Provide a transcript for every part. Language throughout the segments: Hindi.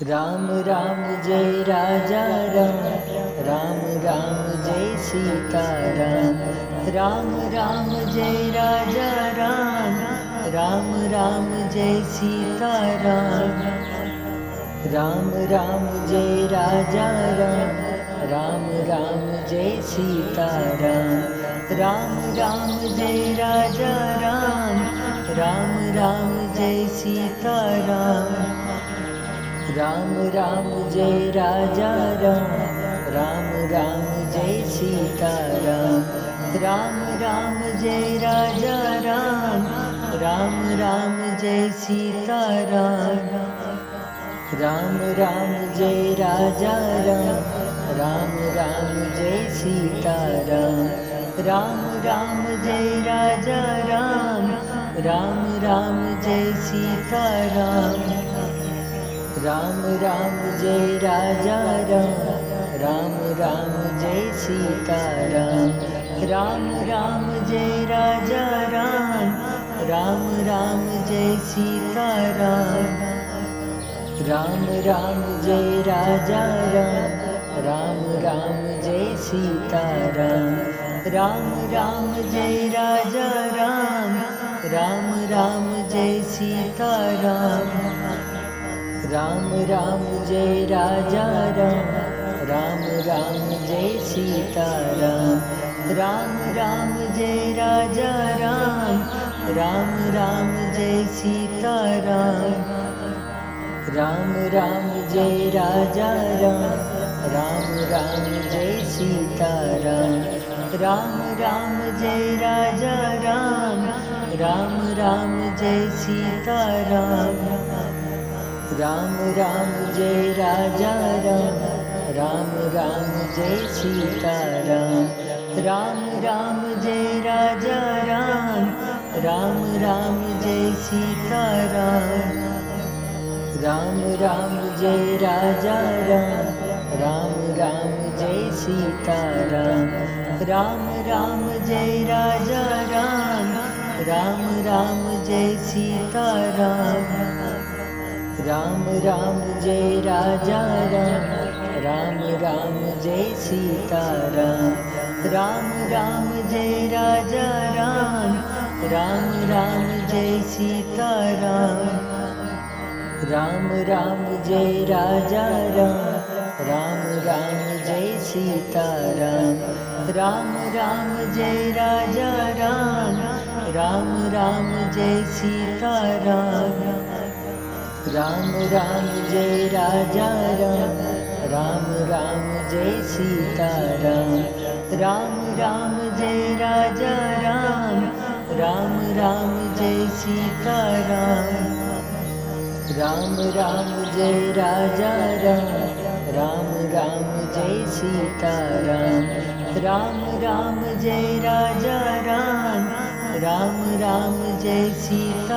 राम राम जय राजा राम, राम राम जय सीता राम, राम राम जय राजा राम, राम राम जय सीता राम, राम राम जय राजा राम, राम राम जय सीता राम, राम राम जय राजा राम, राम राम जय सीता राम, राम राम जय राजा राम, राम राम जय सीता राम, राम राम जय राजा राम, राम राम जय सीता राम, राम राम जय राजा राम, राम राम जय सीता राम, राम राम जय राजा राम, राम राम जय सीता राम, राम राम जय राजा राम, राम राम जय सीता राम, राम राम जय राजा राम, राम राम जय सीता राम, राम राम जय राजा राम, राम राम जय सीता राम, राम राम जय राजा राम, राम राम जय सीता राम, राम राम जय राजा राम, राम राम जय सीता राम, राम राम जय राजा राम, राम राम जय सीता राम, राम राम जय राजा राम, राम राम जय सीता राम, राम राम जय राजा राम, राम राम जय सीता राम, राम राम जय राजा राम, राम राम जय सीता राम, राम राम जय राजा राम, राम राम जय सीता राम, राम राम जय राजा राम, राम राम जय सीता राम, राम राम जय राजा राम, राम राम जय सीता राम, राम राम जय राजा राम, राम राम जय सीता राम, राम राम जय राजा राम, राम राम जय सीता राम, राम राम जय राजा राम, राम राम जय सीता राम, राम राम जय राजा राम, राम राम जय सीता राम, राम राम जय राजा राम, राम राम जय सीता राम, राम राम जय राजा राम, राम राम जय सीता राम, राम राम जय राजा राम, राम राम जय सीता राम, राम राम जय राजा राम, राम राम जय सीता राम, राम राम जय राजा राम, राम राम जय सीता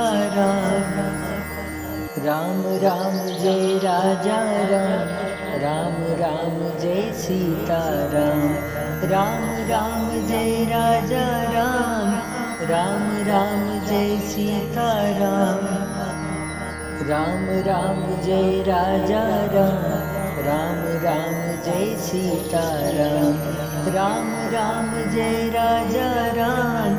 राम, राम राम जय राजा राम, राम राम जय सीता राम, राम राम जय राजा राम, राम राम जय सीता राम, राम राम जय राजा राम,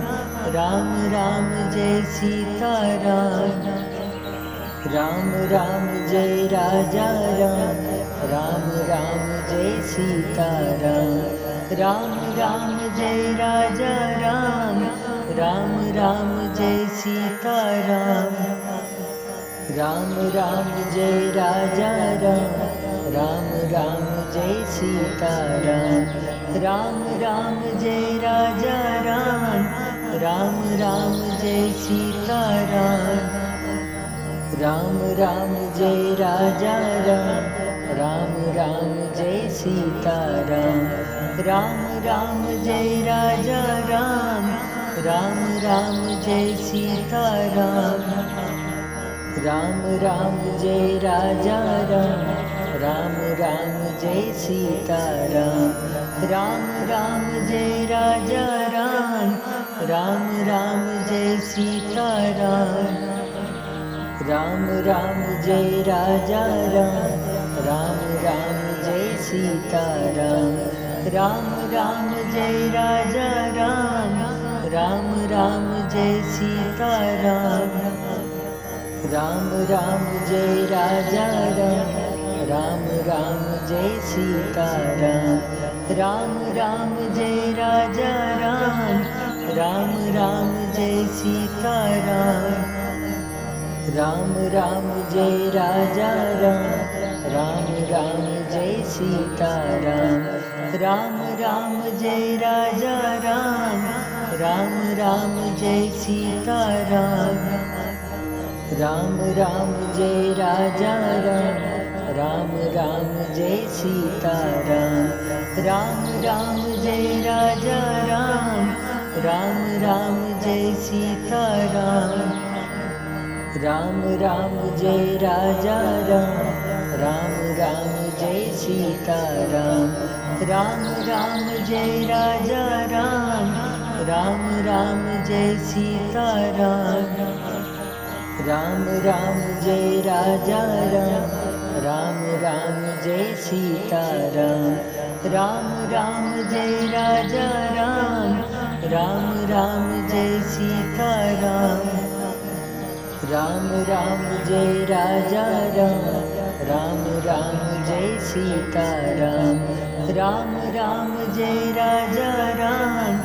राम राम जय सीता राम, राम राम जय राजा राम, राम राम जय सीता राम, राम राम जय राजा राम, राम राम जय सीता राम, राम राम जय राजा राम, राम राम जय सीता राम, राम राम जय राजा राम, राम राम जय सीता राम, राम राम जय राजा राम, राम राम जय सीता राम, राम राम जय राजा राम, राम राम जय सीता राम, राम राम जय राजा राम, राम राम जय सीता राम, राम राम जय राजा राम, राम राम जय सीता राम, राम राम जय राजा राम, राम राम जय सीताराम। राम राम जय राजा राम, राम राम जय सीताराम। राम राम जय राजा राम, राम राम जय सीताराम। राम राम जय राजा राम, राम राम जय सीताराम। राम राम जय राजा राम, राम राम जय सीताराम। राम राम जय राजा राम, राम राम जय सीताराम। राम राम जय राजा राम, राम राम जय सीताराम। राम राम जय राजा राम, राम राम जय सीताराम। राम राम जय राजा राम, राम राम जय सीताराम। राम राम जय राजा राम, राम राम जय सीताराम। राम राम जय राजा राम, राम राम जय सीताराम। राम राम जय राजा राम, राम राम जय सीताराम। राम राम जय राजा राम, राम राम जय सीताराम। राम राम जय राजा राम,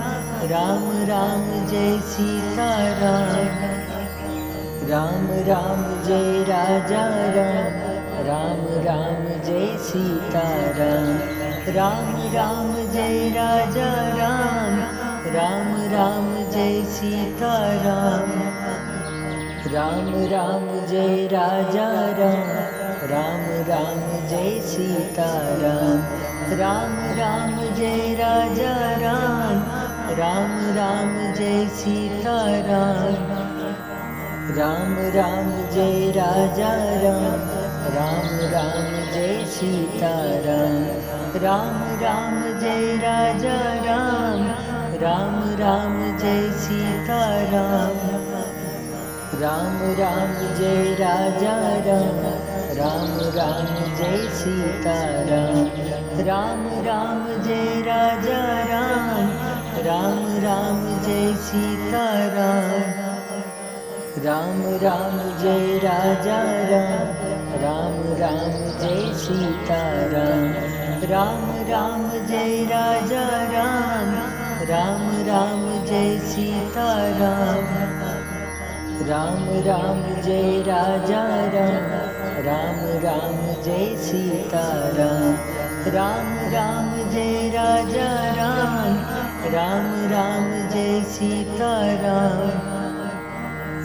राम राम जय सीताराम। राम राम जय राजा राम, राम राम जय सीताराम। राम राम जय राजा राम, राम राम जय सीताराम। राम राम जय राजा राम, राम राम जय सीताराम। राम राम जय राजा राम, राम राम जय सीताराम। राम राम जय राजा राम, राम राम जय सीताराम। राम राम जय राजा राम, राम राम जय सीताराम। राम राम जय राजा राम, राम राम जय सीताराम। राम राम जय राजा राम, राम राम जय सीताराम। राम राम जय राजा राम, राम राम जय सीताराम। राम राम जय राजा राम, राम राम जय सीताराम। राम राम जय राजा राम, राम राम जय सीताराम। राम राम जय राजा राम, राम राम जय सीताराम।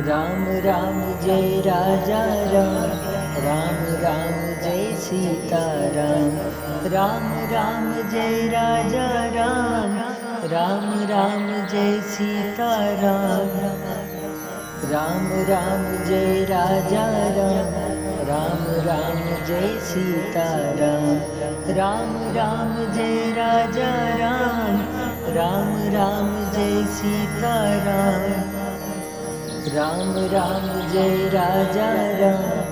राम राम जय राजा राम, राम राम जय सीताराम। राम राम जय राजा राम, राम राम जय सीताराम। राम राम जय राजा राम, राम राम जय सीताराम। राम राम जय राजा राम, राम राम जय सीताराम। राम राम जय राजा राम,